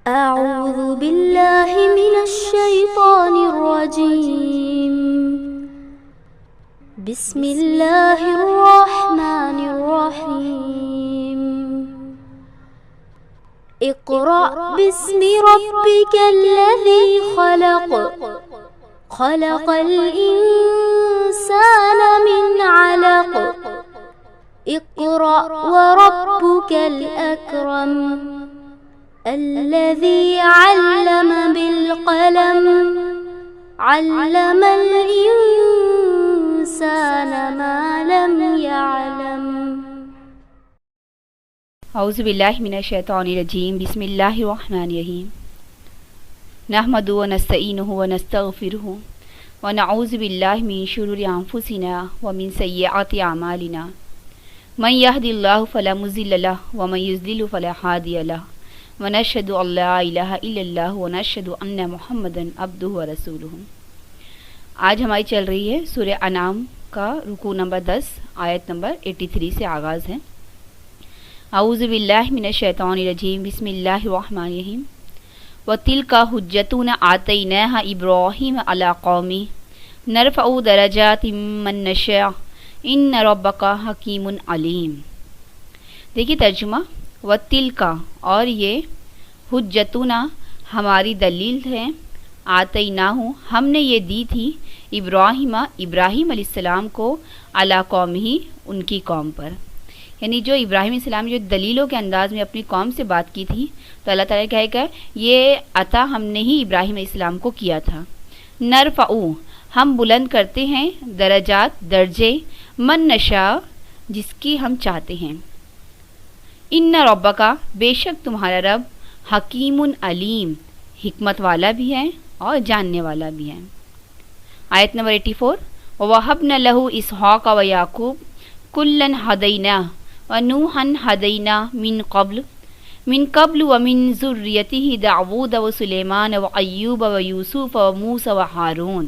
أعوذ بالله من الشيطان الرجيم. بسم الله الرحمن الرحيم. اقرأ باسم ربك الذي خلق. خلق الإنسان من علق. اقرأ وربك الأكرم. الذي علم بالقلم. علم الإنسان ما لم يعلم. اعوذ باللہ من الشیطان الرجیم. بسم اللہ الرحمن الرحیم. نحمده ونستعینه ونستغفره ونعوذ باللہ من شرور انفسنا ومن سیئات اعمالنا. من يهد الله فلا مضل له ومن يضلل فلا هادي له. ونشهد ان لا الہ الا اللہ ونشهد ان محمدا عبدہ ورسولہ. آج ہماری چل رہی ہے سورہ انعام کا رکوع نمبر 10 آیت نمبر 83 سے آغاز ہے. اعوذ باللہ من الشیطان الرجیم. بسم اللہ الرحمن الرحیم. وَتِلْكَ حُجَّتُنَا آتَيْنَاهَا إِبْرَاهِيمَ عَلَى قَوْمِهِ نَرْفَعُ دَرَجَاتٍ مَّن نَّشَاءُ إِنَّ رَبَّكَ حَكِيمٌ عَلِيمٌ. دیکھیے ترجمہ. وَتِلْكَ اور یہ حجتنا ہماری دلیل ہے. آتیناہ ہم نے یہ دی تھی. ابراہیم علیہ السلام کو علی قومہ ان کی قوم پر. یعنی جو ابراہیم علیہ السلام جو دلیلوں کے انداز میں اپنی قوم سے بات کی تھی تو اللہ تعالیٰ کہے گا یہ عطا ہم نے ہی ابراہیم علیہ السلام کو کیا تھا. نرفعو ہم بلند کرتے ہیں درجات درجے من نشاء جس کی ہم چاہتے ہیں. ان ربک بے شک تمہارا رب حکیم علیم حکمت والا بھی ہے اور جاننے والا بھی ہے. آیت نمبر 84. وَوَهَبْنَا لَهُ إِسْحَاقَ وَيَعْقُوبَ كُلًّا هَدَيْنَا وَنُوحًا هَدَيْنَا مِن قبل وَمِن ذُرِّيَّتِهِ دَاوُودَ وَسُلَيْمَانَ وَأَيُّوبَ وَيُوسُفَ وَمُوسَى وَهَارُونَ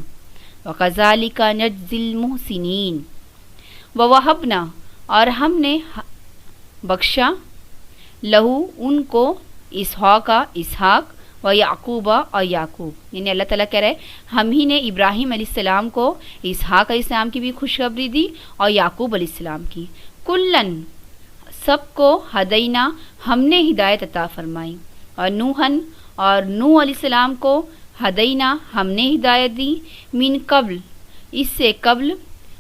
وَكَذَلِكَ نَجْزِي الْمُحْسِنِينَ. وَوَهَبْنَا اور ہم نے بخشا لہو ان کو اسحاق و یعقوب اور یعقوب. یعنی اللہ تعالیٰ کہہ رہے ہم ہی نے ابراہیم علیہ السلام کو اسحاق علیہ السلام کی بھی خوشخبری دی اور یعقوب علیہ السلام کی. کلن سب کو ہدینا ہم نے ہدایت عطا فرمائی. اور نوحن اور نوح علیہ السلام کو ہدینا ہم نے ہدایت دی. من قبل اس سے قبل.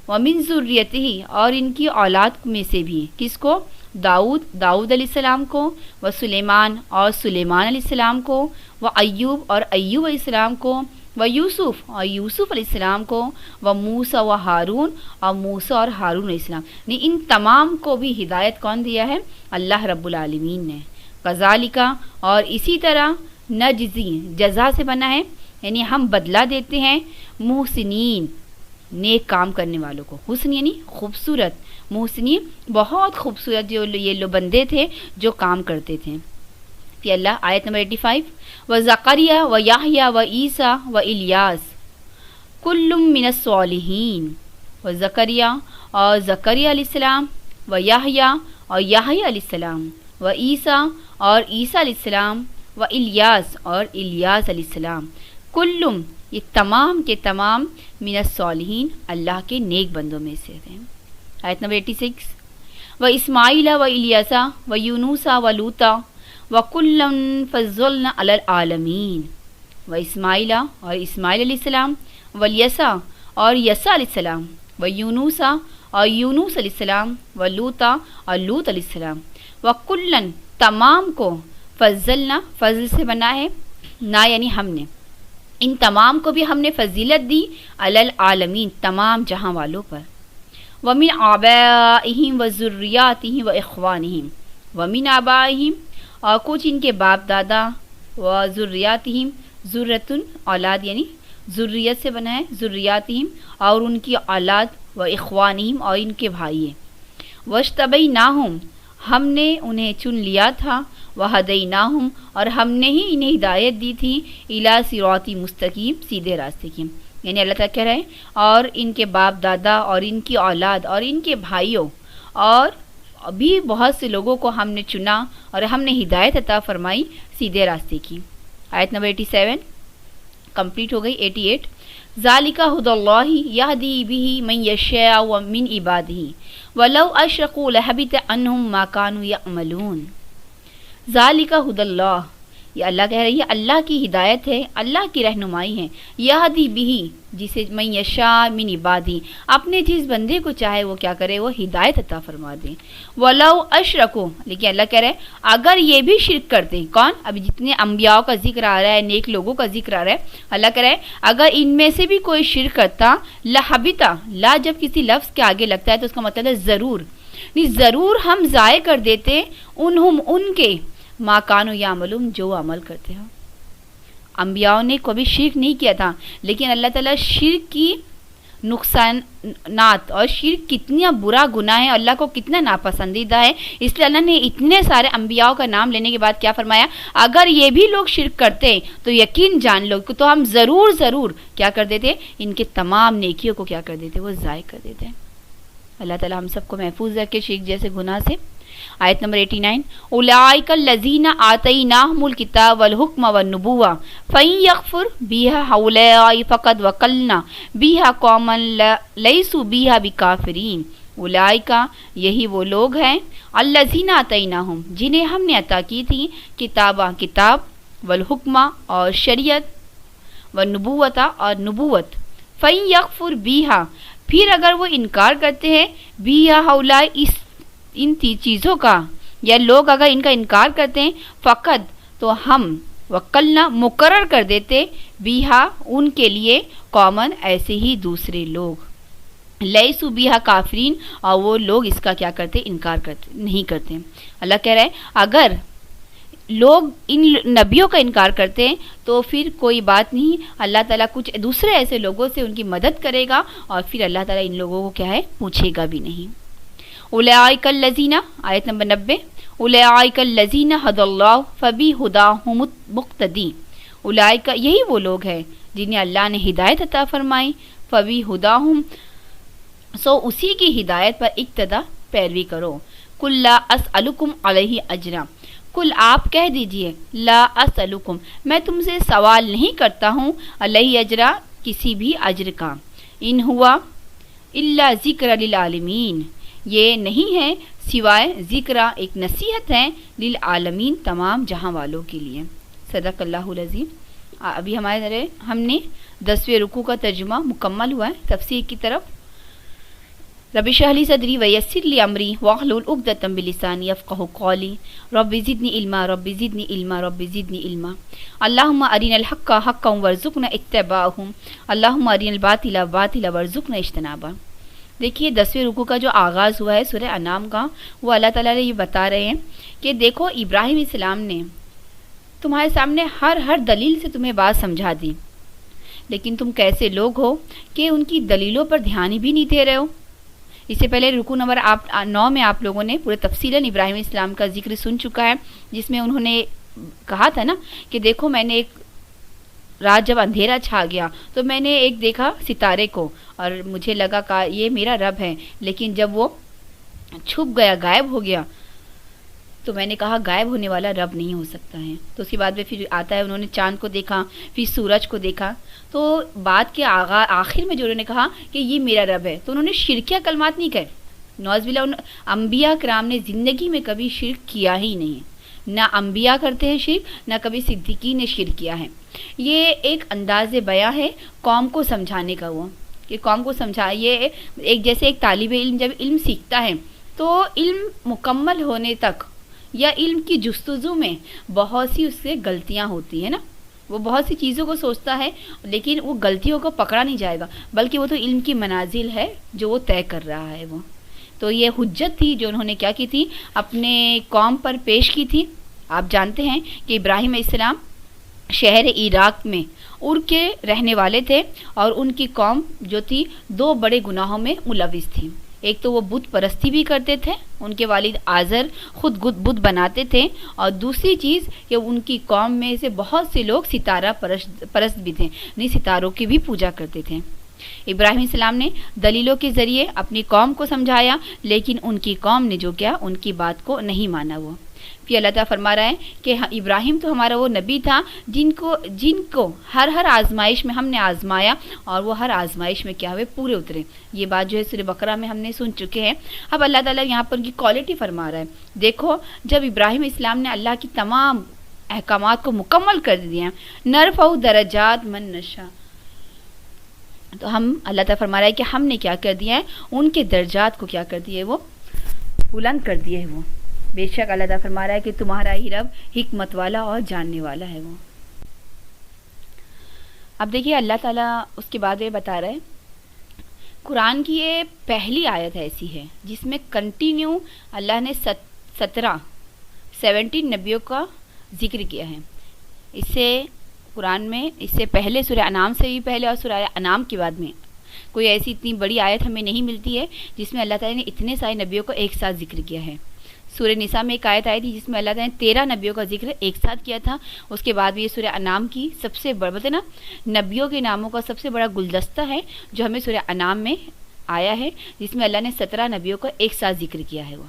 ومن ذریتہ اور ان کی اولاد میں سے بھی. کس کو؟ داؤد علیہ السلام کو. و سلیمان اور سلیمان علیہ السلام کو. و ایوب اور ایوب علیہ السلام کو. و یوسف اور یوسف علیہ السلام کو. و موسیٰ و ہارون اور موسیٰ اور ہارون علیہ السلام. یعنی ان تمام کو بھی ہدایت کون دیا ہے؟ اللہ رب العالمین نے. کذالک اور اسی طرح نجزی جزا سے بنا ہے یعنی ہم بدلہ دیتے ہیں محسنین نیک کام کرنے والوں کو. حسن یعنی خوبصورت. محسنین بہت خوبصورت جو یہ لو بندے تھے جو کام کرتے تھے. پھر اللہ آیت نمبر 85. وزکریا و یحییٰ و عیسیٰ و الیاس کل من الصالحین. وزکریا اور زکریا علیہ السلام. و یحییٰ اور یحییٰ علیہ السلام. و عیسیٰ اور عیسیٰ علیہ السلام. و الیاس اور الیاس علیہ السلام. کلم یہ تمام کے تمام من الصالحین اللہ کے نیک بندوں میں سے تھے. آیت نمبر 86. و اسماعیل و الیاسا و یونوسا و لوطا و کلًا فضلنا علی العالمین. و اسماعیل اور اسماعیل علیہ السلام. و الیسا اور یسا علیہ السلام. و یونوسا اور یونس علیہ السلام. و لوطا اور لوط علیہ السلام. و کلًا تمام کو فضلنا فضل سے بنا ہے نا یعنی ہم نے ان تمام کو بھی ہم نے فضیلت دی علی العالمین تمام جہاں والوں پر. ومن آبائہم و ذریاتہم و اخوانہم. ومن آبائہم اور کچھ ان کے باپ دادا. و ذریاتہم ذرتن اولاد یعنی ذریت سے بنا ہے ذریاتہم اور ان کی اولاد. و اخوانہم اور ان کے بھائی. واشتبیناہم ہم نے انہیں چن لیا تھا. وہدیناہم اور ہم نے ہی انہیں ہدایت دی تھی الی صراط مستقیم سیدھے راستے کی. یعنی اللہ تعالیٰ کہہ رہے ہیں اور ان کے باپ دادا اور ان کی اولاد اور ان کے بھائیوں اور ابھی بہت سے لوگوں کو ہم نے چنا اور ہم نے ہدایت عطا فرمائی سیدھے راستے کی. آیت نمبر 87 کمپلیٹ ہو گئی. 88 ذالک ھدی اللہ یہدی بہ من یشاء من عبادہ ولو اشرکوا لحبط عنہم ما کانوا یعملون. ذالک ھدی اللہ، یہ اللہ کہہ رہی ہے اللہ کی ہدایت ہے، اللہ کی رہنمائی ہے. یہدی بہ، جسے من یشاء من عبادہ، اپنے جس بندے کو چاہے وہ کیا کرے، وہ ہدایت عطا فرما دے. ولو اشرکوا، لیکن اللہ کہہ رہے ہیں اگر یہ بھی شرک کرتے. کون؟ ابھی جتنے انبیاء کا ذکر آ رہا ہے، نیک لوگوں کا ذکر آ رہا ہے، اللہ کہہ رہے ہیں اگر ان میں سے بھی کوئی شرک کرتا، لحبطا، لا جب کسی لفظ کے آگے لگتا ہے تو اس کا مطلب ہے ضرور، ضرور ہم ضائع کر دیتے انہم، ان کے، ما کانوا یعملون، جو عمل کرتے ہیں. انبیاء نے کبھی شرک نہیں کیا تھا، لیکن اللہ تعالیٰ شرک کی نقصانات اور شرک کتنا برا گناہ ہے، اللہ کو کتنا ناپسندیدہ ہے، اس لیے اللہ نے اتنے سارے انبیاء کا نام لینے کے بعد کیا فرمایا، اگر یہ بھی لوگ شرک کرتے تو یقین جان لو تو ہم ضرور کیا کر دیتے، ان کے تمام نیکیوں کو کیا کر دیتے، وہ ضائع کر دیتے. اللہ تعالیٰ ہم سب کو محفوظ رکھے شرک جیسے گناہ سے. آیت نمبر 89 اولئک الذین آتیناہم الکتاب والحکم والنبوۃ فإن یکفر بها هؤلاء فقد وکلنا بها قوما لیسوا بها بکافرین. اولئک، یہی وہ لوگ ہیں، الذین آتیناہم، جنہیں ہم نے عطا کی تھی کتاب، والحکم اور شریعت، والنبوۃ اور نبوت. فإن یکفر بها، پھر اگر وہ انکار کرتے ہیں، بها هؤلاء، ان چیزوں کا، یا لوگ اگر ان کا انکار کرتے ہیں، فقط، تو ہم وکلنا، مقرر کر دیتے، بیہا، ان کے لیے، قومن، ایسے ہی دوسرے لوگ، لیسوا بیہا کافرین، اور وہ لوگ اس کا کیا کرتے، انکار کرتے نہیں کرتے. اللہ کہہ رہا ہے اگر لوگ ان نبیوں کا انکار کرتے ہیں تو پھر کوئی بات نہیں، اللہ تعالیٰ کچھ دوسرے ایسے لوگوں سے ان کی مدد کرے گا اور پھر اللہ تعالیٰ ان لوگوں کو کیا ہے، پوچھے گا بھی نہیں. اولئک الذین، آیت نمبر 90 اولئک الذین ھدی اللہ فبہداہ مقتدی. اولئک، یہی وہ لوگ ہیں جنہیں اللہ نے ہدایت عطا فرمائی، فبہداہ، سو اسی کی ہدایت پر اقتدا، پیروی کرو. قل لا اسألکم علیہ اجرا، کل آپ کہہ دیجئے، لا اسألکم، میں تم سے سوال نہیں کرتا ہوں، علیہ اجرا، کسی بھی اجر کا. ان ہوا الا ذکر للعالمین، یہ نہیں ہے سوائے ذکر، ایک نصیحت ہے، للعالمین، تمام جہاں والوں کے لیے. صدق اللہ العظیم. ابھی ہم نے 10ویں رکوع کا ترجمہ مکمل ہوا ہے. تفسیر کی طرف. رب اشرح لی صدری ویسر لی امری واحلل عقدۃ من لسانی یفقہوا قولی رب زدنی علما رب زدنی علما رب زدنی علما. اللہم ارنا الحق حقا وارزقنا اتباعہ اللہم ارنا الباطل باطلا وارزقنا اجتنابہ. دیکھیے 10ویں رکوع کا جو آغاز ہوا ہے سورہ انعام کا، وہ اللہ تعالیٰ نے یہ بتا رہے ہیں کہ دیکھو ابراہیم السلام نے تمہارے سامنے ہر دلیل سے تمہیں بات سمجھا دی، لیکن تم کیسے لوگ ہو کہ ان کی دلیلوں پر دھیان بھی نہیں دے رہے ہو. اس سے پہلے رکوع نمبر 9 میں آپ لوگوں نے پورے تفصیلاً ابراہیم السلام کا ذکر سن چکا ہے، جس میں انہوں نے کہا تھا نا کہ دیکھو میں نے ایک رات جب اندھیرا چھا گیا تو میں نے ایک دیکھا ستارے کو اور مجھے لگا کہ یہ میرا رب ہے، لیکن جب وہ چھپ گیا، غائب ہو گیا، تو میں نے کہا غائب ہونے والا رب نہیں ہو سکتا ہے. تو اس کے بعد میں پھر آتا ہے انہوں نے چاند کو دیکھا، پھر سورج کو دیکھا، تو بات کے آخر میں جو انہوں نے کہا کہ یہ میرا رب ہے، تو انہوں نے شرکیہ کلمات نہیں کہے. نعوذ باللہ، انبیاء کرام نے زندگی میں کبھی شرک کیا ہی نہیں ہے، نہ انبیاء کرتے ہیں شرک، نہ کبھی صدیقین نے شرک کیا ہے. یہ ایک انداز بیاں ہے قوم کو سمجھانے کا، وہ کہ قوم کو سمجھا، یہ ایک جیسے ایک طالب علم جب علم سیکھتا ہے تو علم مکمل ہونے تک یا علم کی جستجو میں بہت سی اس سے غلطیاں ہوتی ہیں نا، وہ بہت سی چیزوں کو سوچتا ہے لیکن وہ غلطیوں کو پکڑا نہیں جائے گا، بلکہ وہ تو علم کی منازل ہے جو وہ طے کر رہا ہے. وہ تو یہ حجت تھی جو انہوں نے کیا کی تھی، اپنے قوم پر پیش کی تھی. آپ جانتے ہیں کہ ابراہیم علیہ السلام شہر عراق میں ار کے رہنے والے تھے اور ان کی قوم جو تھی 2 بڑے گناہوں میں ملوث تھی. ایک تو وہ بت پرستی بھی کرتے تھے، ان کے والد آزر خود بت بناتے تھے، اور دوسری چیز کہ ان کی قوم میں سے بہت سے لوگ ستارہ پرست بھی تھے، یعنی ستاروں کی بھی پوجا کرتے تھے. ابراہیم السلام نے دلیلوں کے ذریعے اپنی قوم کو سمجھایا، لیکن ان کی قوم نے جو کیا، ان کی بات کو نہیں مانا وہ۔ پھر اللہ تعالیٰ فرما رہا ہے کہ ابراہیم تو ہمارا وہ نبی تھا جن کو ہر آزمائش میں ہم نے آزمایا، اور وہ ہر آزمائش میں کیا ہوئے، پورے اترے۔ یہ بات جو ہے سورہ بقرہ میں ہم نے سن چکے ہیں۔ اب اللہ تعالیٰ یہاں پر ان کی کوالٹی فرما رہا ہے۔ دیکھو، جب ابراہیم اسلام نے اللہ کی تمام احکامات کو مکمل کر دیا، نرفع درجات من نشاء، تو ہم اللہ تعالیٰ فرما رہا ہے کہ ہم نے کیا کر دیا ہے، ان کے درجات کو کیا کر دیے، وہ بلند کر دیے ہے وہ۔ بے شک اللہ تعالیٰ فرما رہا ہے کہ تمہارا ہی رب حکمت والا اور جاننے والا ہے وہ۔ اب دیکھیے اللہ تعالیٰ اس کے بعد یہ بتا رہا ہے، قرآن کی یہ پہلی آیت ایسی ہے جس میں کنٹینیو اللہ نے 17 نبیوں کا ذکر کیا ہے۔ اس سے قرآن میں اس سے پہلے سورہ انعام سے بھی پہلے اور سورہ انعام کے بعد میں کوئی ایسی اتنی بڑی آیت ہمیں نہیں ملتی ہے جس میں اللہ تعالیٰ نے اتنے سارے نبیوں کو ایک ساتھ ذکر کیا ہے۔ سورہ نساء میں ایک آیت آئی تھی جس میں اللہ تعالیٰ نے 13 نبیوں کا ذکر ایک ساتھ کیا تھا۔ اس کے بعد بھی یہ سورہ انعام کی سب سے بڑا نا نبیوں کے ناموں کا سب سے بڑا گلدستہ ہے جو ہمیں سورہ انعام میں آیا ہے، جس میں اللہ نے 17 نبیوں کا ایک ساتھ ذکر کیا ہے وہ۔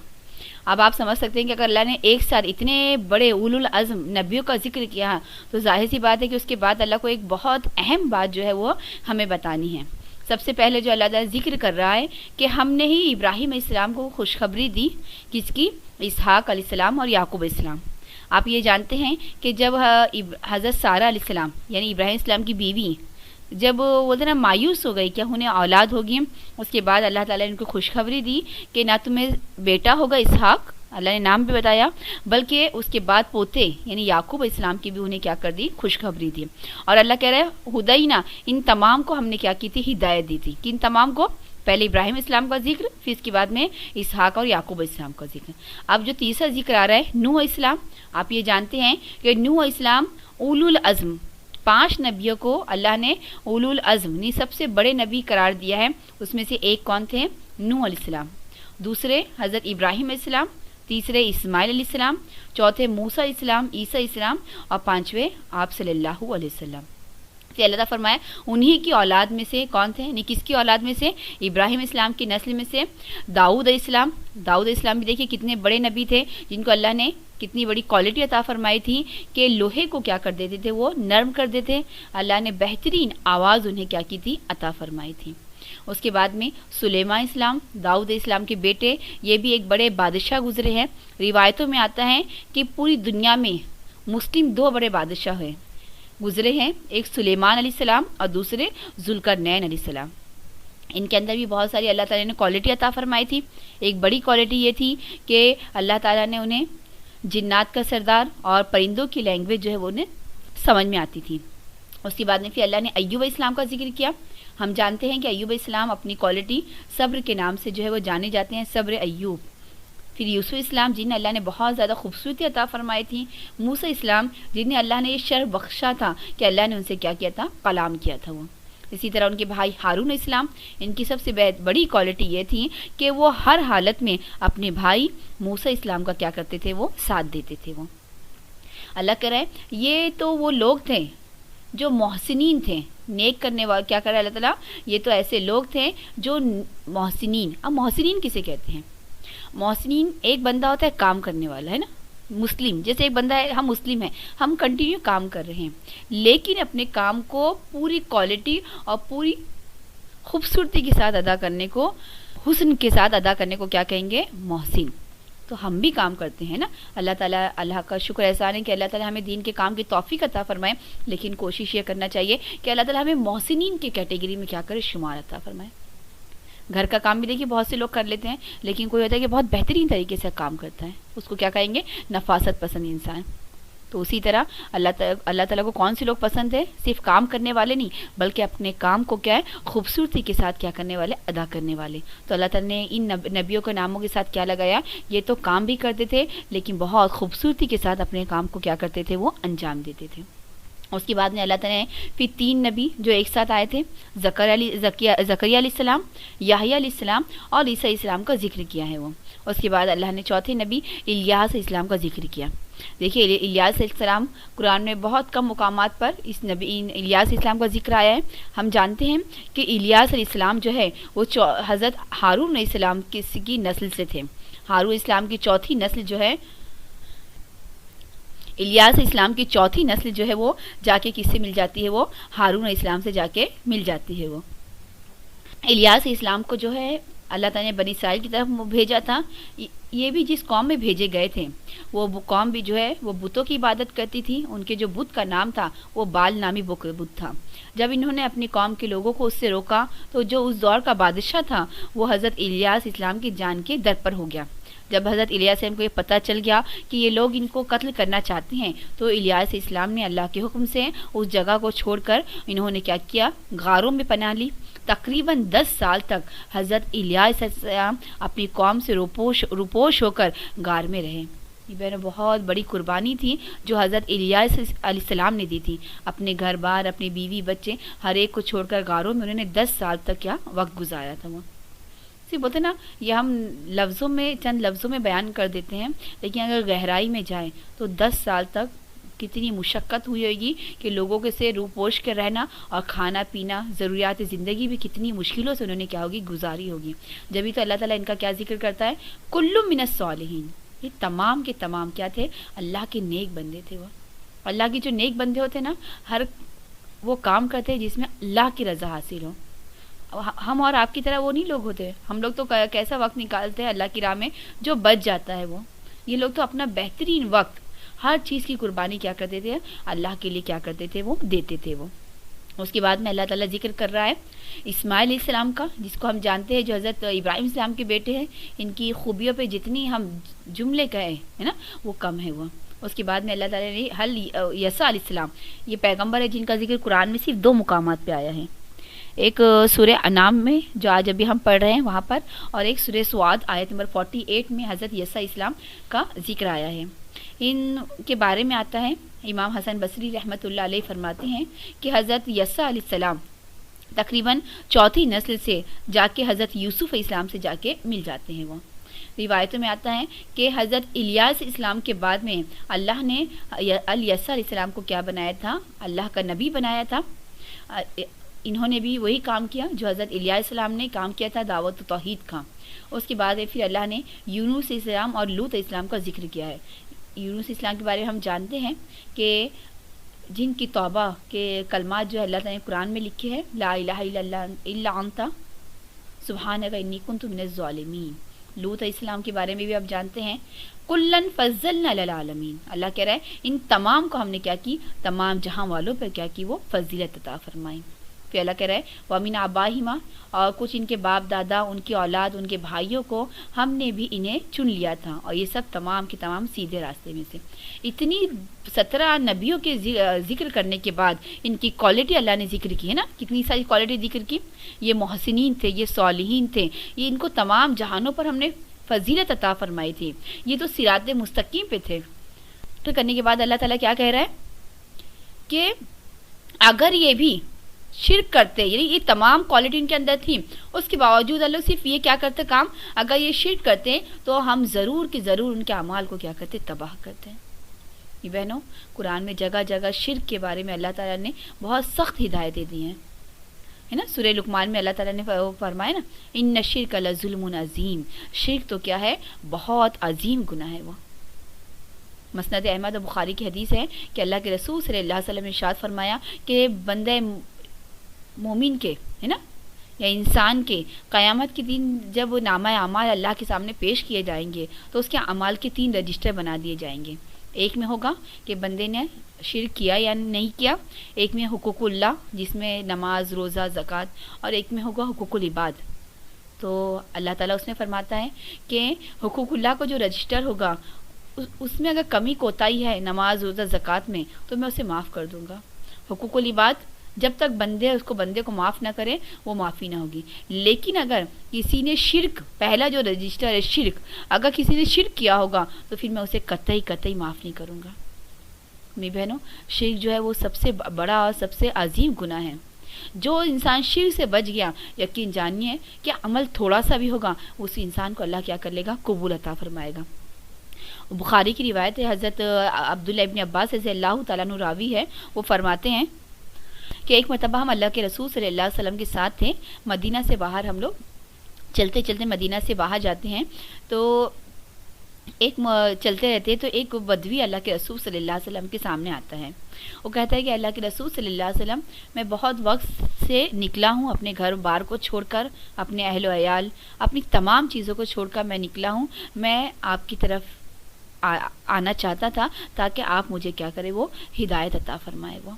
اب آپ سمجھ سکتے ہیں کہ اگر اللہ نے ایک ساتھ اتنے بڑے اولو العزم نبیوں کا ذکر کیا تو ظاہر سی بات ہے کہ اس کے بعد اللہ کو ایک بہت اہم بات جو ہے وہ ہمیں بتانی ہے۔ سب سے پہلے جو اللہ تعالیٰ ذکر کر رہا ہے کہ ہم نے ہی ابراہیم علیہ السلام کو خوشخبری دی، کس کی؟ اسحاق علیہ السلام اور یعقوب علیہ السلام۔ آپ یہ جانتے ہیں کہ جب حضرت سارہ علیہ السلام یعنی ابراہیم علیہ السلام کی بیوی جب وہ ذرا مایوس ہو گئی کہ انہیں اولاد ہوگی، اس کے بعد اللہ تعالیٰ نے ان کو خوشخبری دی کہ نہ تمہیں بیٹا ہوگا اسحاق، اللہ نے نام بھی بتایا، بلکہ اس کے بعد پوتے یعنی یعقوب علیہ السلام کی بھی انہیں کیا کر دی، خوشخبری دی۔ اور اللہ کہہ رہا ہے ہدینا، ان تمام کو ہم نے کیا کی تھی، ہدایت دی تھی۔ کن تمام کو؟ پہلے ابراہیم اسلام کا ذکر، پھر اس کے بعد میں اسحاق اور یعقوب علیہ السلام کا ذکر۔ اب جو تیسرا ذکر آ رہا ہے نوح علیہ السلام، آپ یہ جانتے ہیں کہ نوح علیہ السلام اولو العزم 5 نبیوں کو اللہ نے اولو العزم یعنی سب سے بڑے نبی قرار دیا ہے۔ اس میں سے ایک کون تھے؟ نوح علیہ السلام، دوسرے حضرت ابراہیم علیہ السلام، تیسرے اسماعیل علیہ السلام، چوتھے موسیٰ علیہ السلام، عیسیٰ علیہ السلام، اور پانچویں آپ صلی اللہ علیہ وسلم۔ تو اللہ تعالیٰ فرمایا انہی کی اولاد میں سے کون تھے، یعنی کس کی اولاد میں سے؟ ابراہیم اسلام کی نسل میں سے داؤد علیہ السلام۔ داؤد علیہ السلام بھی دیکھیے کتنے بڑے نبی تھے جن کو اللہ نے کتنی بڑی کوالٹی عطا فرمائی تھی کہ لوہے کو کیا کر دیتے تھے، وہ نرم کر دیتے۔ اللہ نے بہترین آواز انہیں کیا کی تھی، عطا فرمائی تھی۔ اس کے بعد میں سلیمان اسلام، داؤد اسلام کے بیٹے، یہ بھی ایک بڑے بادشاہ گزرے ہیں۔ روایتوں میں آتا ہے کہ پوری دنیا میں مسلم 2 بڑے بادشاہ گزرے ہیں، ایک سلیمان علیہ السلام اور دوسرے ذوالقرنین علیہ السلام۔ ان کے اندر بھی بہت ساری اللہ تعالیٰ نے کوالٹی عطا فرمائی تھی۔ ایک بڑی کوالٹی یہ تھی کہ اللہ تعالیٰ نے انہیں جنات کا سردار اور پرندوں کی لینگویج جو ہے وہ انہیں سمجھ میں آتی تھی۔ اس کے بعد میں پھر اللہ نے ایوب علیہ السلام کا ذکر کیا۔ ہم جانتے ہیں کہ ایوب علیہ السلام اپنی کوالٹی صبر کے نام سے جو ہے وہ جانے جاتے ہیں، صبر ایوب۔ پھر یوسف اسلام جنہیں اللہ نے بہت زیادہ خوبصورتی عطا فرمائی تھی، موسیٰ اسلام جنہیں اللہ نے یہ شرف بخشا تھا کہ اللہ نے ان سے کیا کیا تھا، کلام کیا تھا وہ۔ اسی طرح ان کے بھائی ہارون اسلام، ان کی سب سے بڑی کوالٹی یہ تھی کہ وہ ہر حالت میں اپنے بھائی موسیٰ اسلام کا کیا کرتے تھے، وہ ساتھ دیتے تھے وہ۔ اللہ کہہ رہا ہے یہ تو وہ لوگ تھے جو محسنین تھے، نیک کرنے والے۔ کیا کر رہا ہے اللہ تعالیٰ؟ یہ تو ایسے لوگ تھے جو محسنین۔ اب محسنین کسے کہتے ہیں؟ محسنین ایک بندہ ہوتا ہے کام کرنے والا، ہے نا، مسلم۔ جیسے ایک بندہ ہے، ہم مسلم ہیں، ہم کنٹینیو کام کر رہے ہیں لیکن اپنے کام کو پوری کوالٹی اور پوری خوبصورتی کے ساتھ ادا کرنے کو، حسن کے ساتھ ادا کرنے کو کیا کہیں گے؟ محسن۔ تو ہم بھی کام کرتے ہیں نا، اللہ تعالیٰ، اللہ کا شکر احسان ہے کہ اللہ تعالیٰ ہمیں دین کے کام کی توفیق عطا فرمائے، لیکن کوشش یہ کرنا چاہیے کہ اللہ تعالیٰ ہمیں محسنین کی کیٹیگری میں کیا کرے، شمار عطا فرمائے۔ گھر کا کام بھی دیکھیے بہت سے لوگ کر لیتے ہیں، لیکن کوئی ہوتا ہے کہ بہت بہترین طریقے سے کام کرتا ہے، اس کو کیا کہیں گے؟ نفاست پسند انسان۔ تو اسی طرح اللہ تعالیٰ کو کون سے لوگ پسند ہے؟ صرف کام کرنے والے نہیں، بلکہ اپنے کام کو کیا ہے، خوبصورتی کے ساتھ کیا کرنے والے، ادا کرنے والے۔ تو اللہ تعالیٰ نے ان نبیوں کے ناموں کے ساتھ کیا لگایا؟ یہ تو کام بھی کرتے تھے لیکن بہت خوبصورتی کے ساتھ اپنے کام کو کیا کرتے تھے، وہ انجام دیتے تھے۔ اس کے بعد میں اللہ تعالیٰ نے پھر 3 نبی جو ایک ساتھ آئے تھے، زکریا علیہ السلام، یحییٰ علیہ السلام اور عیسیٰ علیہ السلام کا ذکر کیا ہے وہ۔ اس کے بعد اللہ نے چوتھے نبی الیاس علیہ السلام کا ذکر کیا۔ دیکھیے الیاس علیہ السلام قرآن میں بہت کم مقامات پر اس نبی الیاس علیہ السلام کا ذکر آیا ہے. ہم جانتے ہیں کہ الیاس علیہ السلام جو ہے وہ حضرت ہارون علیہ السلام کی نسل سے تھے. ہارون علیہ السلام کی چوتھی نسل جو ہے الیاس علیہ السلام کی چوتھی نسل جو ہے وہ جا کے کس سے مل جاتی ہے؟ وہ ہارون علیہ السلام سے جا کے مل جاتی ہے. وہ الیاس علیہ السلام کو جو ہے اللہ تعالیٰ نے بنی اسرائیل کی طرف بھیجا تھا. یہ بھی جس قوم میں بھیجے گئے تھے وہ قوم بھی جو ہے وہ بتوں کی عبادت کرتی تھی. ان کے جو بت کا نام تھا وہ بال نامی بت تھا. جب انہوں نے اپنی قوم کے لوگوں کو اس سے روکا تو جو اس دور کا بادشاہ تھا وہ حضرت الیاس اسلام کی جان کے در پر ہو گیا. جب حضرت الیاس اسلام کو یہ پتہ چل گیا کہ یہ لوگ ان کو قتل کرنا چاہتے ہیں تو الیاس اسلام نے اللہ کے حکم سے اس جگہ کو چھوڑ کر انہوں نے کیا کیا؟ غاروں میں پناہ لی. تقریباً 10 سال تک حضرت الیاس السلام اپنی قوم سے روپوش ہو کر غار میں رہے. یہ بہنوں بہت بڑی قربانی تھی جو حضرت الیاس علیہ السلام نے دی تھی. اپنے گھر بار، اپنی بیوی بچے ہر ایک کو چھوڑ کر غاروں میں انہوں نے 10 سال تک کیا وقت گزارا تھا. وہ بولتے نا یہ ہم چند لفظوں میں بیان کر دیتے ہیں، لیکن اگر گہرائی میں جائیں تو 10 سال تک کتنی مشقت ہوئی ہوگی کہ لوگوں کے سے روپوش کے رہنا اور کھانا پینا، ضروریات زندگی بھی کتنی مشکلوں سے انہوں نے کیا ہوگی گزاری ہوگی. جبھی تو اللہ تعالیٰ ان کا کیا ذکر کرتا ہے؟ کل من الصالحین. یہ تمام کے تمام کیا تھے؟ اللہ کے نیک بندے تھے. وہ اللہ کے جو نیک بندے ہوتے نا ہر وہ کام کرتے ہیں جس میں اللہ کی رضا حاصل ہو. ہم اور آپ کی طرح وہ نہیں لوگ ہوتے. ہم لوگ تو کیسا وقت نکالتے ہیں اللہ کی راہ میں جو بچ جاتا ہے. وہ یہ لوگ تو اپنا بہترین وقت ہر چیز کی قربانی کیا کرتے تھے؟ اللہ کے لیے کیا کرتے تھے؟ وہ دیتے تھے. وہ اس کے بعد میں اللہ تعالیٰ ذکر کر رہا ہے اسماعیل علیہ السلام کا، جس کو ہم جانتے ہیں جو حضرت ابراہیم السلام کے بیٹے ہیں. ان کی خوبیوں پہ جتنی ہم جملے کہیں ہے نا وہ کم ہے. وہ اس کے بعد میں اللہ تعالیٰ نے یسع علیہ السلام، یہ پیغمبر ہے جن کا ذکر قرآن میں صرف 2 مقامات پہ آیا ہے. ایک سورہ انعام میں جو آج ابھی ہم پڑھ رہے ہیں وہاں پر، اور ایک سورہ سعد آیت نمبر 48 میں حضرت یسع اسلام کا ذکر آیا ہے. ان کے بارے میں آتا ہے امام حسن بصری رحمۃ اللہ علیہ فرماتے ہیں کہ حضرت یسع علیہ السلام تقریباً چوتھی نسل سے جا کے حضرت یوسف علیہ السلام سے جا کے مل جاتے ہیں. وہ روایتوں میں آتا ہے کہ حضرت الیاس اسلام کے بعد میں اللہ نے یسع علیہ السلام کو کیا بنایا تھا؟ اللہ کا نبی بنایا تھا. انہوں نے بھی وہی کام کیا جو حضرت الیاس السلام نے کام کیا تھا، دعوت و توحید کا. اس کے بعد پھر اللہ نے یونس علیہ السلام اور لوط علیہ السلام کا ذکر کیا ہے. یونس علیہ السلام کے بارے میں ہم جانتے ہیں کہ جن کی توبہ کے کلمات جو اللہ تعالیٰ نے قرآن میں لکھے ہیں، لا الہ الا انت سبحانک انی کنت من الظالمین. لوط علیہ السلام کے بارے میں بھی آپ جانتے ہیں کلن فضلنا علی العالمین. اللہ کہہ رہا ہے ان تمام کو ہم نے کیا کی؟ تمام جہاں والوں پر کیا کی؟ وہ فضیلت عطا فرمائی. پھر اللہ کہہ رہا ہے وَمِنْ آبَائِهِمَا، اور کچھ ان کے باپ دادا، ان کی اولاد، ان کے بھائیوں کو ہم نے بھی انہیں چن لیا تھا، اور یہ سب تمام کے تمام سیدھے راستے میں سے. اتنی 17 نبیوں کے ذکر کرنے کے بعد ان کی کوالٹی اللہ نے ذکر کی ہے نا، کتنی ساری کوالٹی ذکر کی. یہ محسنین تھے، یہ صالحین تھے، یہ ان کو تمام جہانوں پر ہم نے فضیلت عطا فرمائی تھی. یہ تو صراط مستقیم پہ تھے. تو کرنے کے بعد اللہ تعالیٰ کیا کہہ رہا ہے کہ اگر یہ بھی شرک کرتے، یعنی یہ تمام کوالٹی ان کے اندر تھی، اس کے باوجود اللہ صرف یہ کیا کرتے کام؟ اگر یہ شرک کرتے تو ہم ضرور کہ ضرور ان کے اعمال کو کیا کرتے؟ تباہ کرتے. یہ بہنوں قرآن میں جگہ جگہ شرک کے بارے میں اللہ تعالیٰ نے بہت سخت ہدایتیں دی ہیں ہے نا. سورہ لقمان میں اللہ تعالیٰ نے فرمایا نا ان الشرک لظلم عظیم. شرک تو کیا ہے؟ بہت عظیم گناہ ہے. وہ مسند احمد و بخاری کی حدیث ہے کہ اللہ کے رسول صلی اللہ علیہ وسلم نے ارشاد فرمایا کہ بندے مومن کے ہے نا یا انسان کے قیامت کے دن جب نامہ اعمال اللہ کے سامنے پیش کیے جائیں گے تو اس کے اعمال کے 3 رجسٹر بنا دیے جائیں گے. ایک میں ہوگا کہ بندے نے شرک کیا یا نہیں کیا، ایک میں حقوق اللہ جس میں نماز، روزہ، زکوٰۃ، اور ایک میں ہوگا حقوق العباد. تو اللہ تعالیٰ اس میں فرماتا ہے کہ حقوق اللہ کو جو رجسٹر ہوگا اس میں اگر کمی کوتاہی ہے نماز، روزہ، زکوٰۃ میں تو میں اسے معاف کر دوں گا. حقوق العباد جب تک بندے کو معاف نہ کرے وہ معافی نہ ہوگی. لیکن اگر کسی نے شرک، پہلا جو رجسٹر ہے شرک، اگر کسی نے شرک کیا ہوگا تو پھر میں اسے قطعی معاف نہیں کروں گا. میری بہنوں شرک جو ہے وہ سب سے بڑا اور سب سے عظیم گناہ ہے. جو انسان شرک سے بچ گیا یقین جانیے کہ عمل تھوڑا سا بھی ہوگا اس انسان کو اللہ کیا کر لے گا؟ قبول عطا فرمائے گا. بخاری کی روایت ہے، حضرت عبداللہ ابن عباس رضی اللہ تعالیٰ عنہ راوی ہے، وہ فرماتے ہیں کہ ایک مرتبہ ہم اللہ کے رسول صلی اللہ علیہ وسلم کے ساتھ تھے، مدینہ سے باہر ہم لوگ چلتے چلتے مدینہ سے باہر جاتے ہیں، تو چلتے رہتے تو ایک بدوی اللہ کے رسول صلی اللہ علیہ وسلم کے سامنے آتا ہے. وہ کہتا ہے کہ اللہ کے رسول صلی اللہ علیہ وسلم، میں بہت وقت سے نکلا ہوں، اپنے گھر بار کو چھوڑ کر، اپنے اہل و عیال، اپنی تمام چیزوں کو چھوڑ کر میں نکلا ہوں، میں آپ کی طرف آنا چاہتا تھا تاکہ آپ مجھے کیا کرے، وہ ہدایت عطا فرمائے. وہ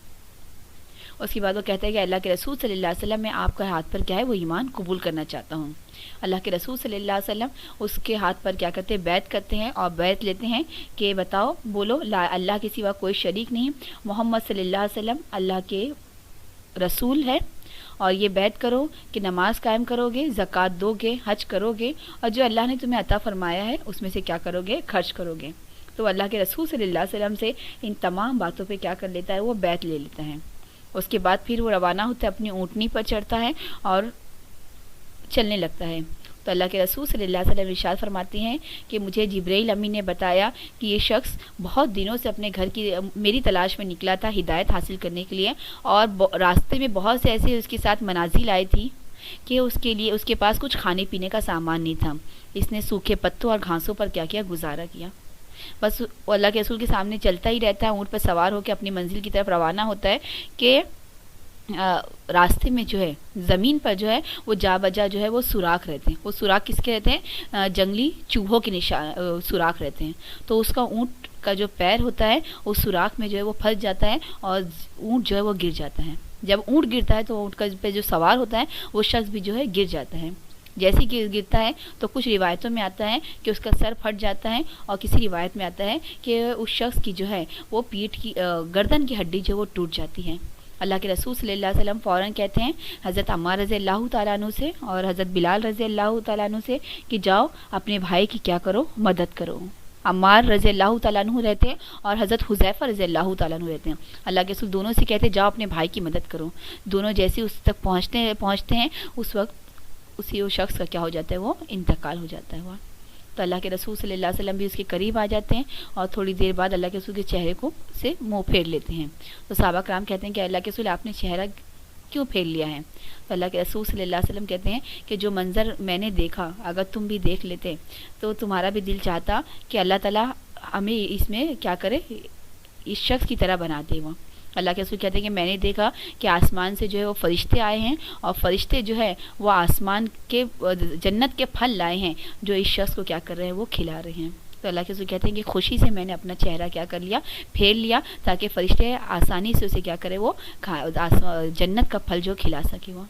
اس کے بعد وہ کہتا ہے کہ اللہ کے رسول صلی اللہ علیہ وسلم، میں آپ کے ہاتھ پر کیا ہے وہ ایمان قبول کرنا چاہتا ہوں. اللہ کے رسول صلی اللہ علیہ وسلم اس کے ہاتھ پر کیا کرتے ہیں، بیعت کرتے ہیں اور بیعت لیتے ہیں کہ بتاؤ، بولو لا اللہ کے سوا کوئی شریک نہیں، محمد صلی اللہ علیہ وسلم اللہ کے رسول ہے، اور یہ بیعت کرو کہ نماز قائم کرو گے، زکوٰۃ دو گے، حج کرو گے، اور جو اللہ نے تمہیں عطا فرمایا ہے اس میں سے کیا کرو گے، خرچ کرو گے. تو اللہ کے رسول صلی اللہ علیہ وسلم سے ان تمام باتوں پہ کیا کر لیتا ہے، وہ بیعت لے لیتا ہے. اس کے بعد پھر وہ روانہ ہوتا ہے، اپنی اونٹنی پر چڑھتا ہے اور چلنے لگتا ہے. تو اللہ کے رسول صلی اللہ علیہ وسلم ارشاد فرماتے ہیں کہ مجھے جبرائیل امین نے بتایا کہ یہ شخص بہت دنوں سے اپنے گھر کی میری تلاش میں نکلا تھا ہدایت حاصل کرنے کے لیے، اور راستے میں بہت سے ایسے اس کے ساتھ منازل آئی تھی کہ اس کے پاس کچھ کھانے پینے کا سامان نہیں تھا. اس نے سوکھے پتوں اور گھاسوں پر کیا کیا، گزارا کیا. بس وہ اللہ کے رسول کے سامنے چلتا ہی رہتا ہے، اونٹ پر سوار ہو کے اپنی منزل کی طرف روانہ ہوتا ہے کہ راستے میں جو ہے، زمین پر جو ہے وہ جا بجا جو ہے وہ سوراخ رہتے ہیں. وہ سوراخ کس کے رہتے ہیں؟ جنگلی چوہوں کے سوراخ رہتے ہیں. تو اس کا اونٹ کا جو پیر ہوتا ہے اس سوراخ میں جو ہے وہ پھنس جاتا ہے اور اونٹ جو ہے وہ گر جاتا ہے. جب اونٹ گرتا ہے تو اونٹ کا پہ جو سوار ہوتا ہے وہ شخص بھی جو ہے گر جاتا ہے. جیسے کہ گرتا ہے تو کچھ روایتوں میں آتا ہے کہ اس کا سر پھٹ جاتا ہے، اور کسی روایت میں آتا ہے کہ اس شخص کی جو ہے وہ پیٹھ کی گردن کی ہڈی جو وہ ٹوٹ جاتی ہے. اللہ کے رسول صلی اللہ علیہ وسلم فوراً کہتے ہیں حضرت عمار رضی اللہ تعالیٰ عنہ سے اور حضرت بلال رضی اللہ تعالیٰ عنہ سے کہ جاؤ اپنے بھائی کی کیا کرو، مدد کرو. عمار رضی اللہ تعالیٰ عنہ رہتے ہیں اور حضرت حذیفہ رضی اللہ تعالیٰ عنہ رہتے ہیں. اللہ کے رسول دونوں سے کہتے ہیں جاؤ اپنے بھائی کی مدد کرو. دونوں جیسے اس تک پہنچتے ہیں اس وقت اسی وہ شخص کا کیا ہو جاتا ہے، وہ انتقال ہو جاتا ہے. وہ تو اللہ کے رسول صلی اللہ علیہ وسلم بھی اس کے قریب آ جاتے ہیں اور تھوڑی دیر بعد اللہ کے رسول کے چہرے کو سے منہ پھیر لیتے ہیں. تو صحابہ کرام کہتے ہیں کہ اللہ کے رسول آپ نے چہرہ کیوں پھیر لیا ہے؟ تو اللہ کے رسول صلی اللہ علیہ وسلم کہتے ہیں کہ جو منظر میں نے دیکھا اگر تم بھی دیکھ لیتے تو تمہارا بھی دل چاہتا کہ اللہ تعالیٰ ہمیں اس میں کیا کرے، اس شخص کی طرح بنا دے. وہ اللہ کے رسول کہتے ہیں کہ میں نے دیکھا کہ آسمان سے جو ہے وہ فرشتے آئے ہیں، اور فرشتے جو ہے وہ آسمان کے جنت کے پھل لائے ہیں جو اس شخص کو کیا کر رہے ہیں، وہ کھلا رہے ہیں. تو اللہ کے رسول کہتے ہیں کہ خوشی سے میں نے اپنا چہرہ کیا کر لیا، پھیر لیا، تاکہ فرشتے آسانی سے اسے کیا کرے، وہ جنت کا پھل جو کھلا سکے. وہ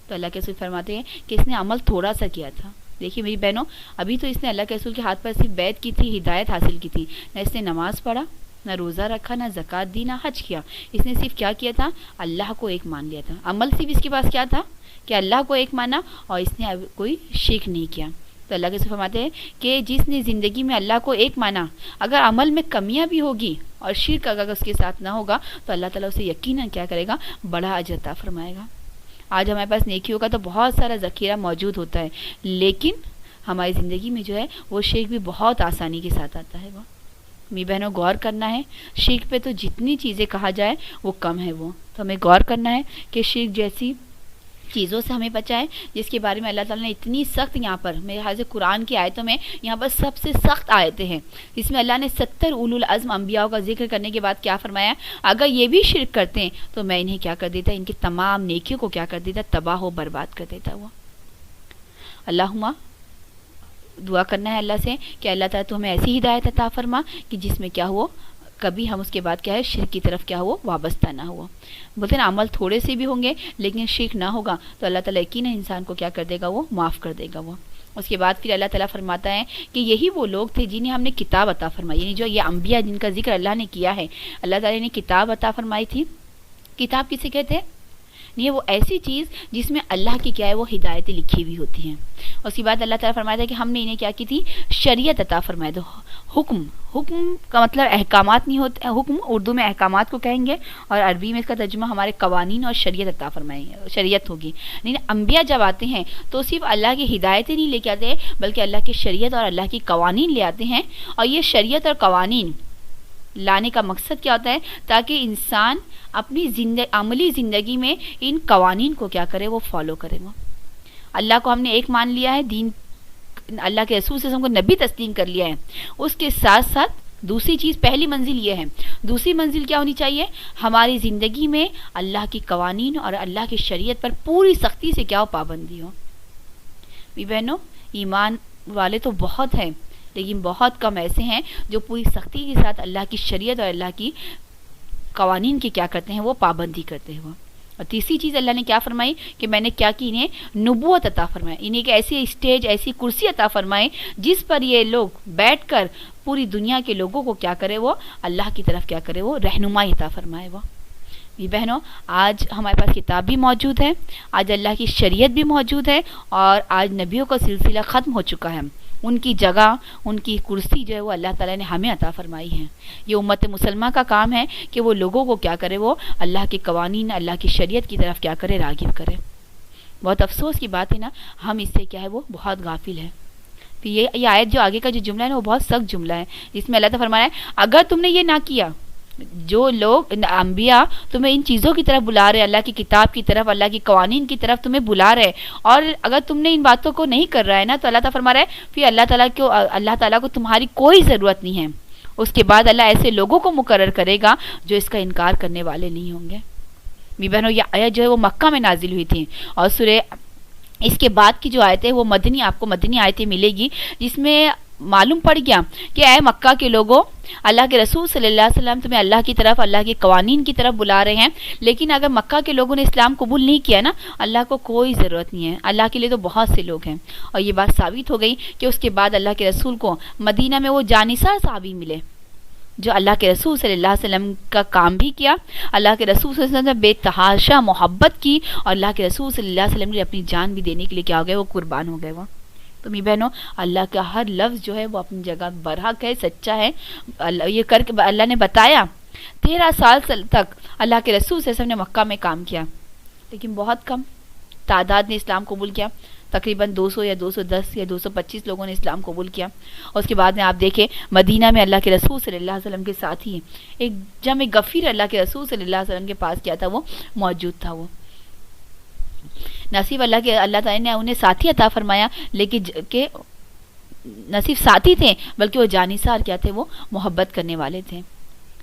تو اللہ کے رسول فرماتے ہیں کہ اس نے عمل تھوڑا سا کیا تھا. دیکھیے میری بہنوں، ابھی تو اس نے اللہ کے رسول کے ہاتھ پر صرف بیعت کی تھی، ہدایت حاصل کی تھی، نہ اس نے نماز پڑھا، نہ روزہ رکھا، نہ زکوٰۃ دی، نہ حج کیا. اس نے صرف کیا کیا تھا، اللہ کو ایک مان لیا تھا. عمل صرف اس کے پاس کیا تھا کہ اللہ کو ایک مانا، اور اس نے کوئی شرک نہیں کیا. تو اللہ کے رسول فرماتے ہیں کہ جس نے زندگی میں اللہ کو ایک مانا، اگر عمل میں کمیاں بھی ہوگی اور شرک اگر اس کے ساتھ نہ ہوگا تو اللہ تعالیٰ اسے یقیناً کیا کرے گا، بڑا اجر عطا فرمائے گا. آج ہمارے پاس نیکیوں کا تو بہت سارا ذخیرہ موجود ہوتا ہے، لیکن ہماری زندگی میں جو ہے وہ شرک بھی بہت آسانی کے ساتھ آتا ہے. وہ میری بہنوں غور کرنا ہے، شرک پہ تو جتنی چیزیں کہا جائے وہ کم ہے. وہ تو ہمیں غور کرنا ہے کہ شرک جیسی چیزوں سے ہمیں بچائیں جس کے بارے میں اللہ تعالیٰ نے اتنی سخت، یہاں پر میرے خیال سے قرآن کی آیتوں میں یہاں پر سب سے سخت آیتیں ہیں. اس میں اللہ نے 70 اولو العزم انبیاء کا ذکر کرنے کے بعد کیا فرمایا، اگر یہ بھی شرک کرتے ہیں تو میں انہیں کیا کر دیتا، ان کی تمام نیکیوں کو کیا کر دیتا، تباہ و برباد کر دیتا. ہوا اللہم دعا کرنا ہے اللہ سے کہ اللہ تعالیٰ تو ہمیں ایسی ہدایت عطا فرما کہ جس میں کیا ہو، کبھی ہم اس کے بعد کیا ہے، شرک کی طرف کیا ہو، وابستہ نہ ہوا. بولتے ہیں عمل تھوڑے سے بھی ہوں گے لیکن شرک نہ ہوگا تو اللہ تعالیٰ یقیناً انسان کو کیا کر دے گا، وہ معاف کر دے گا. وہ اس کے بعد پھر اللہ تعالیٰ فرماتا ہے کہ یہی وہ لوگ تھے جنہیں ہم نے کتاب عطا فرمائی، یعنی جو یہ انبیاء جن کا ذکر اللہ نے کیا ہے، اللہ تعالیٰ نے کتاب عطا فرمائی تھی. کتاب کسے کہتے ہیں؟ نہیں ہے وہ ایسی چیز جس میں اللہ کی کیا ہے وہ ہدایتیں لکھی ہوئی ہوتی ہیں. اس کے بعد اللہ تعالیٰ فرماتا ہے کہ ہم نے انہیں کیا کی تھی, شریعت عطا فرمائے. تو حکم کا مطلب احکامات نہیں ہوتے, حکم اردو میں احکامات کو کہیں گے اور عربی میں اس کا ترجمہ ہمارے قوانین اور شریعت عطا فرمائیں گے, شریعت ہوگی. نہیں انبیاء جب آتے ہیں تو صرف اللہ کی ہدایتیں نہیں لے کے آتے ہیں بلکہ اللہ کی شریعت اور اللہ کی قوانین لے آتے ہیں. اور یہ شریعت اور قوانین لانے کا مقصد کیا ہوتا ہے, تاکہ انسان اپنی عملی زندگی میں ان قوانین کو کیا کرے, وہ فالو کرے. وہ اللہ کو ہم نے ایک مان لیا ہے, دین اللہ کے رسول صلی اللہ علیہ وسلم کو نبی تسلیم کر لیا ہے. اس کے ساتھ ساتھ دوسری چیز, پہلی منزل یہ ہے, دوسری منزل کیا ہونی چاہیے, ہماری زندگی میں اللہ کی قوانین اور اللہ کی شریعت پر پوری سختی سے کیا ہو, پابندی ہو. بہنوں, ایمان والے تو بہت ہیں لیکن بہت کم ایسے ہیں جو پوری سختی کے ساتھ اللہ کی شریعت اور اللہ کی قوانین کی کیا کرتے ہیں, وہ پابندی کرتے ہیں. اور تیسری چیز اللہ نے کیا فرمائی کہ میں نے کیا کی, انہیں نبوت عطا فرمائی, انہیں ایک ایسی اسٹیج, ایسی کرسی عطا فرمائی جس پر یہ لوگ بیٹھ کر پوری دنیا کے لوگوں کو کیا کرے, وہ اللہ کی طرف کیا کرے, وہ رہنمائی عطا فرمائے. وہ بہنوں, آج ہمارے پاس کتاب بھی موجود ہے, آج اللہ کی شریعت بھی موجود ہے, اور آج نبیوں کا سلسلہ ختم ہو چکا ہے. ان کی جگہ, ان کی کرسی جو ہے وہ اللہ تعالیٰ نے ہمیں عطا فرمائی ہے. یہ امت مسلمہ کا کام ہے کہ وہ لوگوں کو کیا کرے, وہ اللہ کے قوانین, اللہ کی شریعت کی طرف کیا کرے, راغب کرے. بہت افسوس کی بات ہے نا, ہم اس سے کیا ہے وہ بہت غافل ہے. یہ آیت جو آگے کا جو جملہ ہے نا, وہ بہت سخت جملہ ہے, جس میں اللہ تعالیٰ فرمایا ہے اگر تم نے یہ نہ کیا, جو لوگ انبیاء تمہیں ان چیزوں کی طرف بلا رہے, اللہ کی کتاب کی طرف, اللہ کی قوانین کی طرف تمہیں بلا رہے, اور اگر تم نے ان باتوں کو نہیں کر رہا ہے نا, تو اللہ تعالیٰ فرما رہا ہے پھر اللہ تعالیٰ کو تمہاری کوئی ضرورت نہیں ہے. اس کے بعد اللہ ایسے لوگوں کو مقرر کرے گا جو اس کا انکار کرنے والے نہیں ہوں گے. بہنوں, یہ آیت جو ہے وہ مکہ میں نازل ہوئی تھی, اور سورہ اس کے بعد کی جو آیتیں وہ مدنی, آپ کو مدنی آیتیں ملے گی, جس میں معلوم پڑ گیا کہ اے مکہ کے لوگوں, اللہ کے رسول صلی اللہ علیہ وسلم تمہیں اللہ کی طرف, اللہ کی قوانین کی طرف بلا رہے ہیں, لیکن اگر مکہ کے لوگوں نے اسلام قبول نہیں کیا نا, اللہ کو کوئی ضرورت نہیں ہے, اللہ کے لیے تو بہت سے لوگ ہیں. اور یہ بات ثابت ہو گئی کہ اس کے بعد اللہ کے رسول کو مدینہ میں وہ جانثار صحابی ملے جو اللہ کے رسول صلی اللہ علیہ وسلم کا کام بھی کیا, اللہ کے رسول صلی اللہ علیہ وسلم نے بے تحاشا محبت کی, اور اللہ کے رسول صلی اللہ علیہ وسلم نے اپنی جان بھی دینے کے لیے کیا ہو گئے, وہ قربان ہو گئے. وہ تو میری بہنوں, اللہ کا ہر لفظ جو ہے وہ اپنی جگہ برحق ہے, سچا ہے. یہ کر کے اللہ نے بتایا 13 سال تک اللہ کے رسول صلی اللہ علیہ وسلم نے مکہ میں کام کیا, لیکن بہت کم تعداد نے اسلام قبول کیا. تقریباً 200 یا 210 یا 225 لوگوں نے اسلام قبول کیا. اور اس کے بعد میں آپ دیکھیں مدینہ میں اللہ کے رسول صلی اللہ علیہ وسلم کے ساتھ ہی ایک جمع غفیر اللہ کے رسول صلی اللہ علیہ وسلم کے پاس کیا تھا, وہ موجود تھا. وہ نصیب اللہ تعالیٰ نے انہیں ساتھی عطا فرمایا, لیکن کہ نصیب ساتھی تھے بلکہ وہ جانثار کیا تھے, وہ محبت کرنے والے تھے.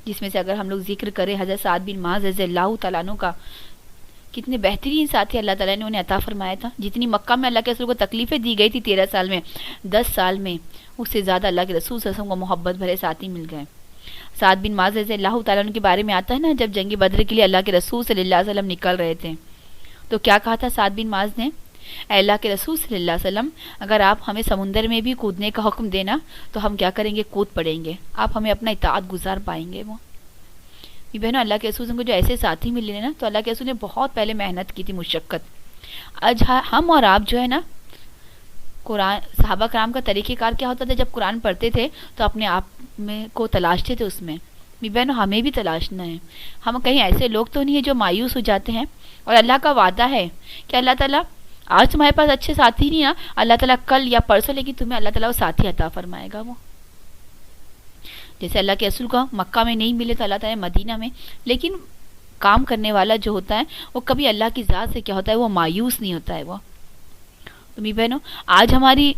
جس میں سے اگر ہم لوگ ذکر کریں حضرت سعد بن معاذ رضی اللہ تعالیٰ عنہ کا, کتنے بہترین ساتھی اللہ تعالیٰ نے انہیں عطا فرمایا تھا. جتنی مکہ میں اللہ کے رسول کو تکلیفیں دی گئی تھی 13 سال میں, 10 سال میں اس سے زیادہ اللہ کے رسول صلی اللہ علیہ وسلم کو محبت بھرے ساتھی مل گئے. سعد بن معاذ رضی اللہ تعالیٰ عنہ کے بارے میں آتا ہے نا, جب جنگ بدر کے لیے اللہ کے رسول صلی اللہ علیہ وسلم نکل رہے تھے تو کیا کہا تھا سعد بن معاذ نے, اے اللہ کے رسول صلی اللہ علیہ وسلم, اگر آپ ہمیں سمندر میں بھی کودنے کا حکم دینا تو ہم کیا کریں گے, کود پڑیں گے, آپ ہمیں اپنا اطاعت گزار پائیں گے. وہ بہنوں, اللہ کے رسول کو جو ایسے ساتھی ملے نا, تو اللہ کے رسول نے بہت پہلے محنت کی تھی, مشقت. آج ہم اور آپ جو ہے نا, قرآن, صحابہ کرام کا طریقہ کار کیا ہوتا تھا, جب قرآن پڑھتے تھے تو اپنے آپ میں کو تلاشتے تھے اس میں. بہنوں, ہمیں بھی تلاشنا ہے. ہم کہیں ایسے لوگ تو نہیں ہیں جو مایوس ہو جاتے ہیں, اور اللہ کا وعدہ ہے کہ اللہ تعالیٰ آج تمہارے پاس اچھے ساتھی نہیں نا, اللہ تعالیٰ کل یا پرسوں لیکن تمہیں اللہ تعالیٰ وہ ساتھی عطا فرمائے گا. وہ جیسے اللہ کے رسول کو مکہ میں نہیں ملے تو اللہ تعالیٰ مدینہ میں, لیکن کام کرنے والا جو ہوتا ہے وہ کبھی اللہ کی ذات سے کیا ہوتا ہے, وہ مایوس نہیں ہوتا ہے. وہ تو میری بہنوں, آج ہماری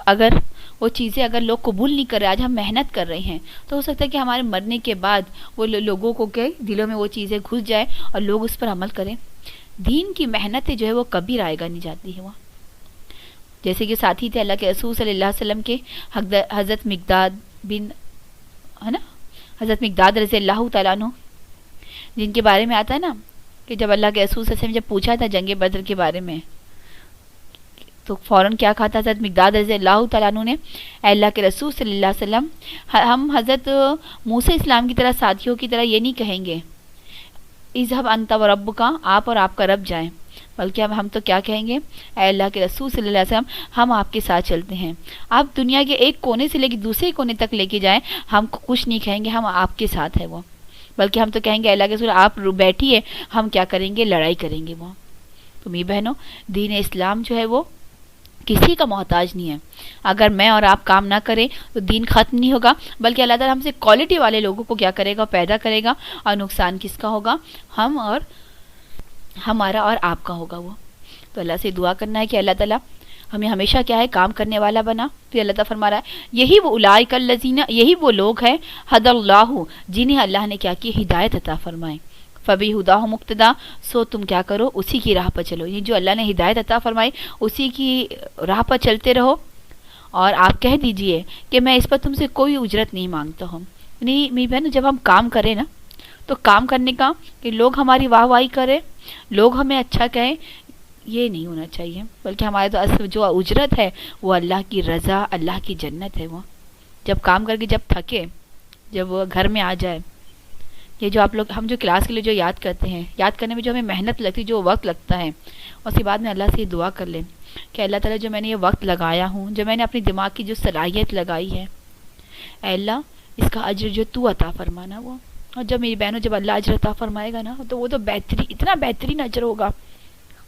اگر وہ چیزیں اگر لوگ قبول نہیں کر رہے, آج ہم محنت کر رہے ہیں, تو ہو سکتا ہے کہ ہمارے مرنے کے بعد وہ لوگوں کو کے دلوں میں وہ چیزیں گھس جائے اور لوگ اس پر عمل کریں. دین کی محنتیں جو ہے وہ کبھی رائے گا نہیں جاتی ہے. وہ جیسے کہ ساتھی تھے اللہ کے رسول صلی اللہ علیہ وسلم کے حضرت مقداد بن, ہے نا, حضرت مقداد رضی اللہ تعالیٰ عنہ, جن کے بارے میں آتا ہے نا کہ جب اللہ کے رسول صلی اللہ علیہ وسلم جب پوچھا تھا جنگ بدر کے بارے میں, تو فوراً کیا کہا تھا حضرت مقداد رضی اللہ تعالیٰ عنہ نے, اے اللہ کے رسول صلی اللہ علیہ وسلم, ہم حضرت موسیٰ اسلام کی طرح ساتھیوں کی طرح یہ نہیں کہیں گے, اذهب انت وربک، آپ اور آپ کا رب جائیں، بلکہ اب ہم تو کیا کہیں گے، اے اللہ کے رسول صلی اللہ علیہ وسلم ہم آپ کے ساتھ چلتے ہیں، آپ دنیا کے ایک کونے سے لے کے دوسرے کونے تک لے کے جائیں، ہم کچھ نہیں کہیں گے، ہم آپ کے ساتھ ہیں وہ، بلکہ ہم تو کہیں گے اے اللہ کے رسول آپ بیٹھیے، ہم کیا کریں گے، لڑائی کریں گے وہ۔ تو میری بہنوں، دین اسلام جو ہے وہ کسی کا محتاج نہیں ہے، اگر میں اور آپ کام نہ کریں تو دین ختم نہیں ہوگا، بلکہ اللہ تعالیٰ ہم سے کوالٹی والے لوگوں کو کیا کرے گا، پیدا کرے گا، اور نقصان کس کا ہوگا، ہم اور ہمارا اور آپ کا ہوگا وہ۔ تو اللہ سے دعا کرنا ہے کہ اللہ تعالیٰ ہمیں ہمیشہ کیا ہے، کام کرنے والا بنا۔ پھر اللہ تعالیٰ فرما رہا ہے یہی وہ اولئک الذین، یہی وہ لوگ ہیں ہدی اللہ، جنہیں اللہ نے کیا کی، ہدایت عطا فرمائے، فبہداہ مقتدا، سو تم کیا کرو، اسی کی راہ پر چلو، یہ جو اللہ نے ہدایت عطا فرمائی اسی کی راہ پر چلتے رہو، اور آپ کہہ دیجئے کہ میں اس پر تم سے کوئی اجرت نہیں مانگتا ہوں۔ یعنی میری بہن جب ہم کام کریں نا، تو کام کرنے کا کہ لوگ ہماری واہ واہی کریں، لوگ ہمیں اچھا کہیں، یہ نہیں ہونا چاہیے، بلکہ ہمارے تو اصل جو اجرت ہے وہ اللہ کی رضا، اللہ کی جنت ہے وہ۔ جب کام کر کے جب تھکے، جب وہ گھر میں آ جائے، یہ جو آپ لوگ ہم جو کلاس کے لیے جو یاد کرتے ہیں، یاد کرنے میں جو ہمیں محنت لگتی ہے، جو وقت لگتا ہے، اس کے بعد میں اللہ سے یہ دعا کر لیں کہ اللہ تعالیٰ جو میں نے یہ وقت لگایا ہوں، جو میں نے اپنی دماغ کی جو صلاحیت لگائی ہے، اے اللہ اس کا اجر جو تو عطا فرمانا وہ۔ اور جب میری بہنوں جب اللہ اجر عطا فرمائے گا نا، تو وہ تو بہترین، اتنا بہترین اجر ہوگا۔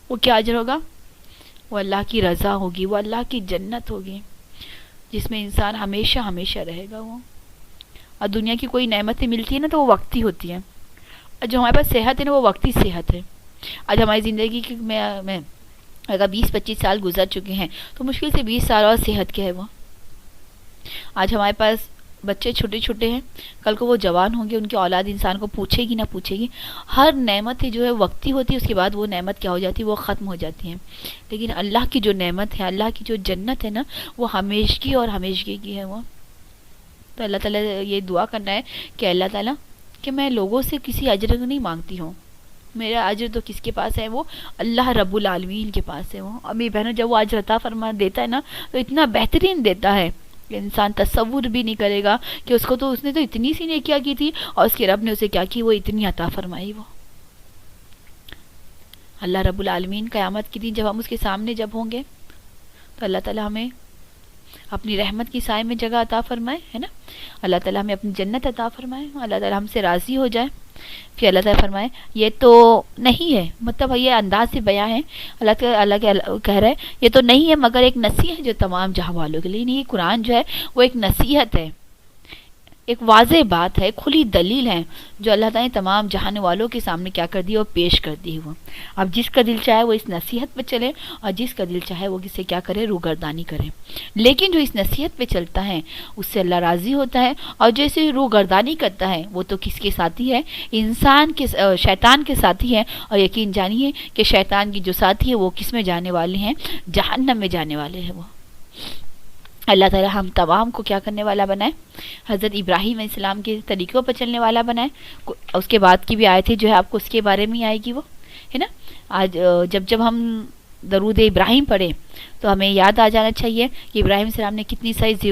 وہ کیا اجر ہوگا؟ وہ اللہ کی رضا ہوگی، وہ اللہ کی جنت ہوگی، جس میں انسان ہمیشہ ہمیشہ رہے گا وہ۔ اور دنیا کی کوئی نعمتیں ملتی ہیں نا تو وہ وقتی ہوتی ہیں، اور جو ہمارے پاس صحت ہے نا وہ وقتی صحت ہے۔ آج ہماری زندگی کی میں اگر 20-25 سال گزر چکے ہیں تو مشکل سے 20 سال اور صحت کیا ہے وہ۔ آج ہمارے پاس بچے چھوٹے چھوٹے ہیں، کل کو وہ جوان ہوں گے، ان کی اولاد انسان کو پوچھے گی نہ پوچھے گی۔ ہر نعمت جو ہے وقتی ہوتی ہے، اس کے بعد وہ نعمت کیا ہو جاتی ہے، وہ ختم ہو جاتی ہے۔ لیکن اللہ کی جو نعمت ہے، اللہ کی جو جنت ہے نا، وہ ہمیشگی اور ہمیشگی کی ہے وہ۔ تو اللہ تعالیٰ یہ دعا کرنا ہے کہ اللہ تعالیٰ کہ میں لوگوں سے کسی اجر کو نہیں مانگتی ہوں، میرا اجر تو کس کے پاس ہے، وہ اللہ رب العالمین کے پاس ہے وہ۔ اور میری بہنوں جب وہ اجر عطا فرما دیتا ہے نا، تو اتنا بہترین دیتا ہے کہ انسان تصور بھی نہیں کرے گا کہ اس کو تو اس نے تو اتنی سی نیکیاں کی تھی، اور اس کے رب نے اسے کیا کی، وہ اتنی عطا فرمائی وہ۔ اللہ رب العالمین قیامت کے دن جب ہم اس کے سامنے جب ہوں گے، تو اللہ تعالیٰ ہمیں اپنی رحمت کی سائے میں جگہ عطا فرمائے، ہے نا، اللہ تعالیٰ ہمیں اپنی جنت عطا فرمائے، اللہ تعالیٰ ہم سے راضی ہو جائے۔ پھر اللہ تعالیٰ فرمائے یہ تو نہیں ہے، مطلب یہ انداز سے بیان ہے، اللہ کہہ رہا ہے یہ تو نہیں ہے مگر ایک نصیحت جو تمام جہاں والوں کے لیے، یہ قرآن جو ہے وہ ایک نصیحت ہے، ایک واضح بات ہے، کھلی دلیل ہے، جو اللہ تعالیٰ نے تمام جہان والوں کے سامنے کیا کر دی اور پیش کر دی وہ۔ اب جس کا دل چاہے وہ اس نصیحت پہ چلے، اور جس کا دل چاہے وہ کسے کیا کرے، روگردانی کرے۔ لیکن جو اس نصیحت پہ چلتا ہے اس سے اللہ راضی ہوتا ہے، اور جو اسے روگردانی کرتا ہے وہ تو کس کے ساتھی ہے، انسان کے، شیطان کے ساتھی ہے۔ اور یقین جانیے کہ شیطان کی جو ساتھی ہے وہ کس میں جانے والے ہیں، جہنم میں جانے والے ہیں وہ۔ اللہ تعالیٰ ہم تمام کو کیا کرنے والا بنائے، حضرت ابراہیم علیہ السلام کے طریقوں پر چلنے والا بنائے۔ اس کے بعد کی بھی آیتیں جو ہے آپ کو اس کے بارے میں آئے گی وہ، ہے نا۔ آج جب ہم درود ابراہیم پڑھیں تو ہمیں یاد آ جانا چاہیے کہ ابراہیم علیہ السلام نے کتنی ساری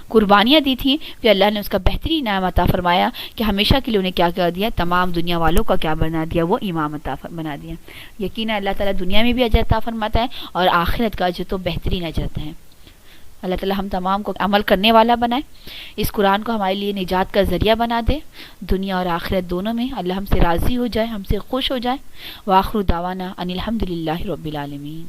قربانیاں دی تھیں، پھر اللہ نے اس کا بہترین انعام عطا فرمایا کہ ہمیشہ کے لیے انہیں کیا کر دیا، تمام دنیا والوں کا کیا بنا دیا، وہ امام عطا بنا دیا۔ یقینا اللہ تعالیٰ دنیا میں بھی اجر عطا فرماتا ہے، اور آخرت کا اجر تو بہترین اجر ہے۔ اللہ تعالیٰ ہم تمام کو عمل کرنے والا بنائے، اس قرآن کو ہمارے لیے نجات کا ذریعہ بنا دے، دنیا اور آخرت دونوں میں اللہ ہم سے راضی ہو جائے، ہم سے خوش ہو جائے۔ وآخر دعوانا ان الحمد للہ رب العالمین۔